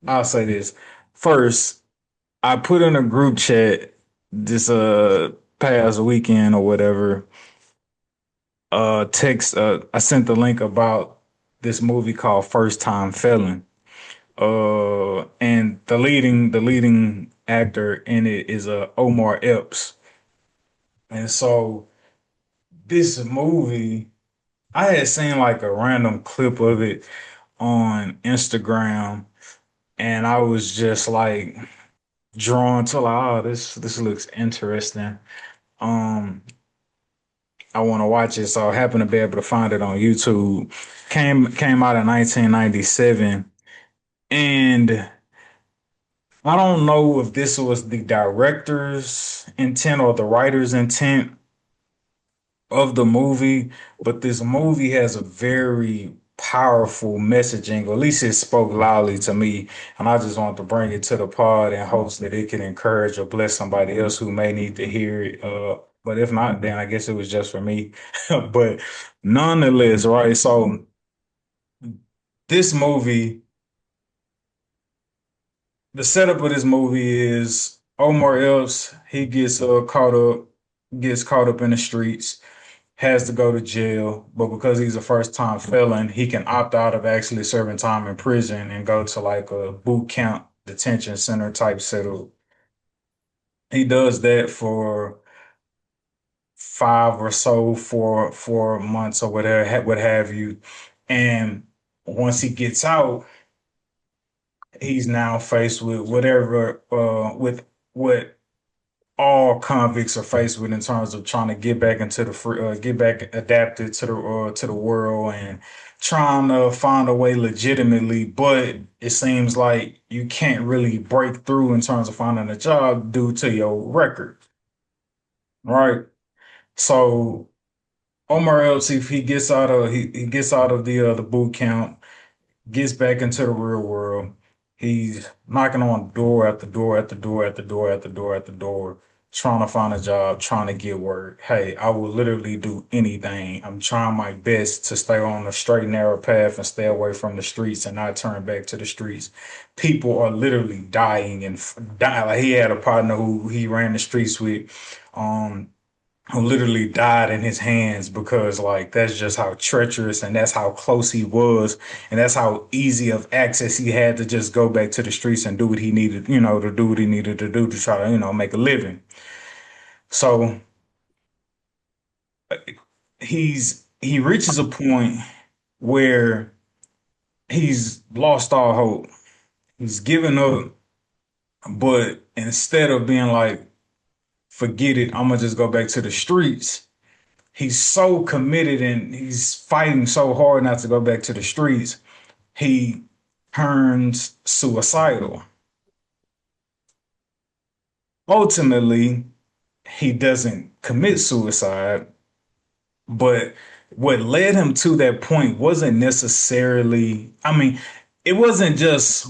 I'll say this. First, I put in a group chat this past weekend or whatever, text I sent the link about this movie called First Time Felon. And the leading actor in it is Omar Epps. And so this movie, I had seen like a random clip of it on Instagram, and I was just like drawn to like, oh, this looks interesting. Um, I want to watch it, so I happened to be able to find it on YouTube. Came out in 1997, and I don't know if this was the director's intent or the writer's intent of the movie, but this movie has a very powerful messaging, or at least it spoke loudly to me. And I just want to bring it to the pod in hopes that it can encourage or bless somebody else who may need to hear it. But if not, then I guess it was just for me. But nonetheless, right? So this movie, the setup of this movie is Omar Epps, he gets caught up in the streets, has to go to jail, but because he's a first time felon, he can opt out of actually serving time in prison and go to like a boot camp detention center type setup. He does that for five or so, 4 months or whatever, what have you. And once he gets out, he's now faced with whatever, with what all convicts are faced with in terms of trying to get back into the free, get back adapted to the world and trying to find a way legitimately. But it seems like you can't really break through in terms of finding a job due to your record, right? So Omar Epps, if he gets out of the boot camp, gets back into the real world. He's knocking on door after door after door after door after door after door, trying to find a job, trying to get work. Hey, I will literally do anything. I'm trying my best to stay on the straight and narrow path and stay away from the streets and not turn back to the streets. People are literally dying and dying. Like he had a partner who he ran the streets with. Um, who literally died in his hands because like that's just how treacherous and that's how close he was and that's how easy of access he had to just go back to the streets and do what he needed, to do what he needed to do to try to, make a living. So he reaches a point where he's lost all hope. He's given up, but instead of being like, forget it, I'm gonna just go back to the streets, he's so committed and he's fighting so hard not to go back to the streets. He turns suicidal. Ultimately, he doesn't commit suicide, but what led him to that point wasn't necessarily, I mean, it wasn't just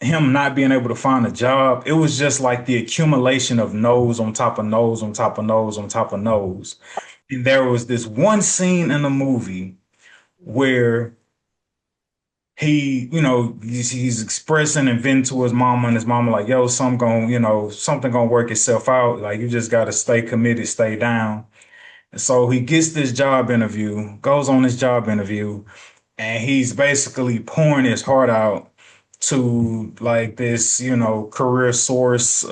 him not being able to find a job. It was just like the accumulation of no's on top of no's on top of no's on top of no's. And there was this one scene in the movie where he's expressing and venting to his mama, and his mama like, yo, something gonna work itself out. Like you just gotta stay committed, stay down. And so he gets this job interview, goes on this job interview, and he's basically pouring his heart out to like this, career source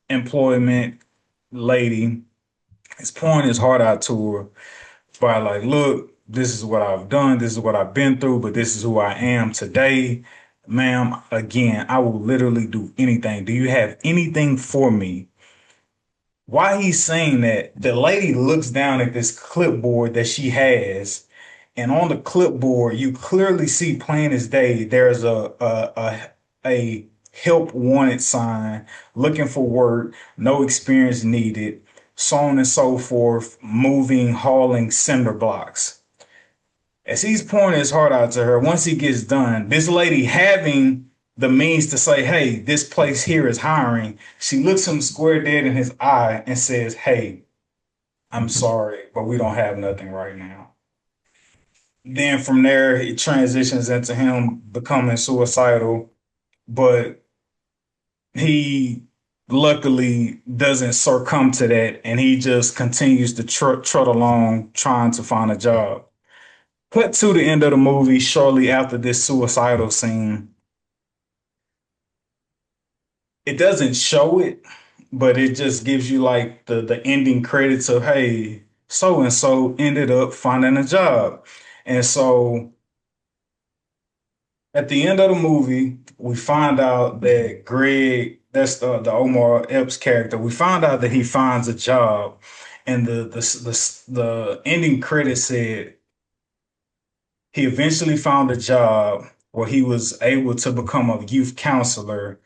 employment lady. He's pouring his heart out to her by like, look, this is what I've done, this is what I've been through, but this is who I am today. Ma'am, again, I will literally do anything. Do you have anything for me? While he's saying that, the lady looks down at this clipboard that she has, and on the clipboard, you clearly see plain as day, there's a help wanted sign, looking for work, no experience needed, so on and so forth, moving, hauling cinder blocks. As he's pouring his heart out to her, once he gets done, this lady having the means to say, hey, this place here is hiring, she looks him square dead in his eye and says, hey, I'm sorry, but we don't have nothing right now. Then from there, it transitions into him becoming suicidal. but he luckily doesn't succumb to that, and he just continues to trot along trying to find a job. Cut to the end of the movie shortly after this suicidal scene. It doesn't show it, but it just gives you like the ending credits of, hey, so and so ended up finding a job. And so at the end of the movie, we find out that Greg, that's the Omar Epps character, we find out that he finds a job. And the ending credit said he eventually found a job where he was able to become a youth counselor,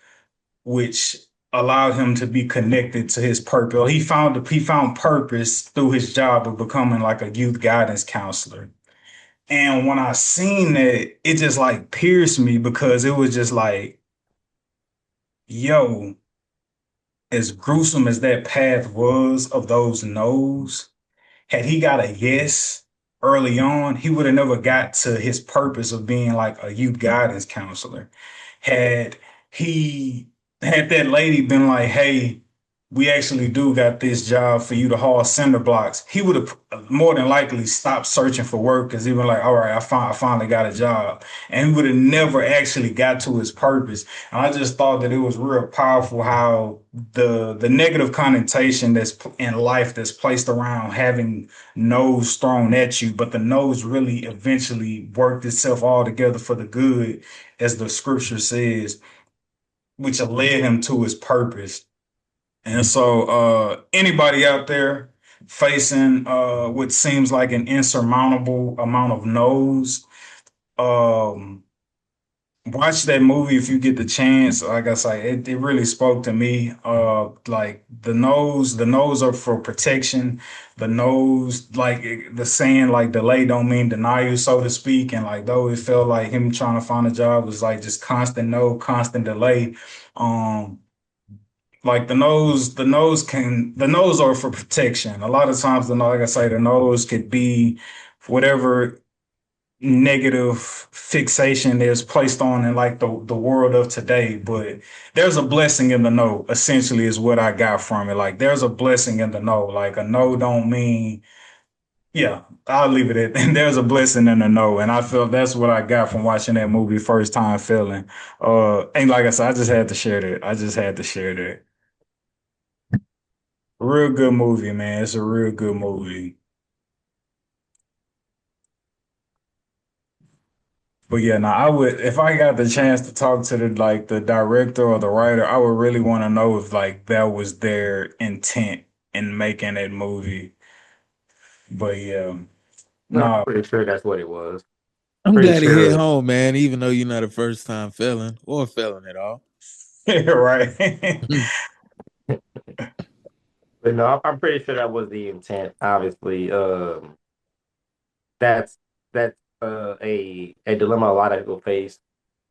which allowed him to be connected to his purpose. He found purpose through his job of becoming like a youth guidance counselor. And when I seen that, it just like pierced me because it was just like, yo, as gruesome as that path was of those no's, had he got a yes early on, he would have never got to his purpose of being like a youth guidance counselor. Had he had that lady been like, hey, we actually do got this job for you to haul cinder blocks, he would have more than likely stopped searching for work because he been like, all right, I finally got a job. And he would have never actually got to his purpose. And I just thought that it was real powerful how the negative connotation that's in life that's placed around having no's thrown at you, but the no's really eventually worked itself all together for the good, as the scripture says, which led him to his purpose. And so, anybody out there facing what seems like an insurmountable amount of no's, um, watch that movie if you get the chance. Like I say, it really spoke to me. Like the nose are for protection. The nose, like the saying, like delay don't mean deny you, so to speak. And like though it felt like him trying to find a job was like just constant no, constant delay. Um, like the nose are for protection. A lot of times like I say, the nose could be whatever negative fixation is placed on in like the world of today. But there's a blessing in the no, essentially, is what I got from it. Like there's a blessing in the no. Like a no don't mean, yeah, I'll leave it at and there's a blessing in the no. And I feel that's what I got from watching that movie first time feeling. And like I said, I just had to share that. I just had to share that. Real good movie, man. It's a real good movie. But yeah, now I would, if I got the chance to talk to the director or the writer, I would really want to know if like that was their intent in making that movie. But yeah, No, I'm no, pretty sure that's what it was. I'm Pretty glad he hit sure. home, man, even though you're not a first time felon or felon at all. right. But no, I'm pretty sure that was the intent. Obviously, that's that's a dilemma a lot of people face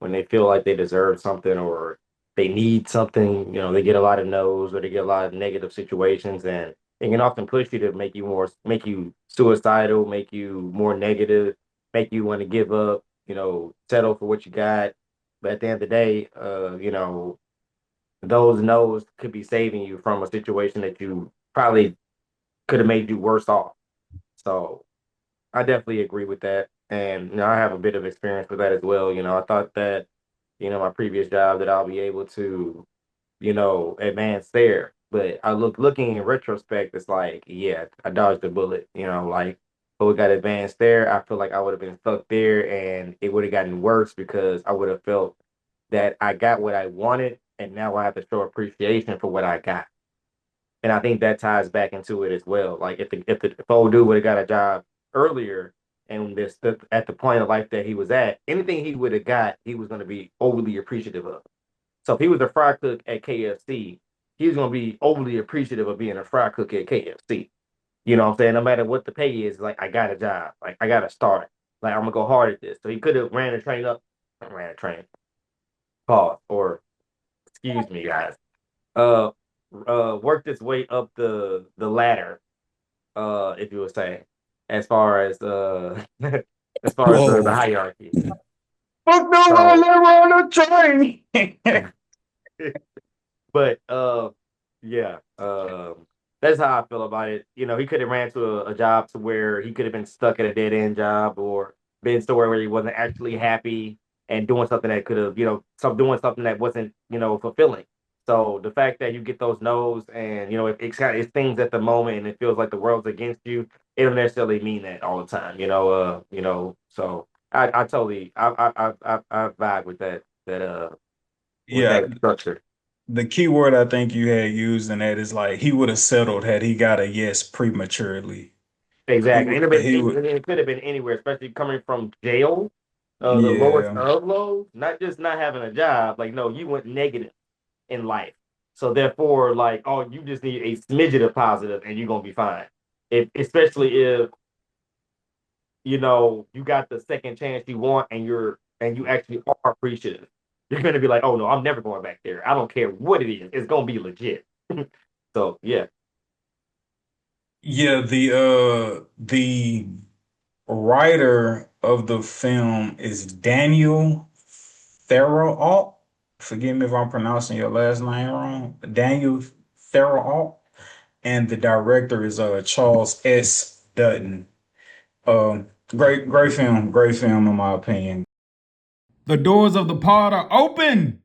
when they feel like they deserve something or they need something. You know, they get a lot of no's or they get a lot of negative situations, and it can often push you to make you suicidal, make you more negative, make you want to give up. You know, settle for what you got. But at the end of the day, those no's could be saving you from a situation that you probably could have made you worse off. So I definitely agree with that. And you know, I have a bit of experience with that as well. You know, I thought that, my previous job that I'll be able to, advance there. But looking in retrospect, it's like, yeah, I dodged a bullet, like but we got advanced there. I feel like I would have been stuck there and it would have gotten worse because I would have felt that I got what I wanted and now I have to show appreciation for what I got. And I think that ties back into it as well. Like if old dude would have got a job earlier and at the point of life that he was at, anything he would have got, he was going to be overly appreciative of. So if he was a fry cook at KFC, he was going to be overly appreciative of being a fry cook at KFC. You know what I'm saying? No matter what the pay is, like I got a job, like I got to start, like I'm gonna go hard at this. So he could have ran the train up, ran a train, pause, or excuse me, guys. Uh, worked its way up the ladder, if you would say, as far as as far as the Whoa. hierarchy. Fuck the one So, that on the train. but yeah, that's how I feel about it. You know, he could have ran to a job to where he could have been stuck at a dead end job or been somewhere where he wasn't actually happy and doing something that could have, doing something that wasn't, fulfilling. So the fact that you get those no's and it's things at the moment and it feels like the world's against you, it don't necessarily mean that all the time. So I totally I vibe with with Yeah, that structure. the key word I think you had used in that is like he would have settled had he got a yes prematurely. He Exactly. would, And he would, it could have been anywhere, especially coming from jail, the lowest yeah. of lows, not just not having a job. Like, no, you went negative in life. So therefore, like, oh, you just need a smidget of positive and you're gonna be fine. Especially if, you got the second chance you want and you actually are appreciative. You're gonna be like, oh no, I'm never going back there. I don't care what it is. It's gonna be legit. So yeah. Yeah, the writer of the film is Daniel Therault. Forgive me if I'm pronouncing your last name wrong. Daniel Therault. And the director is Charles S. Dutton. Great film in my opinion. The doors of the pod are open.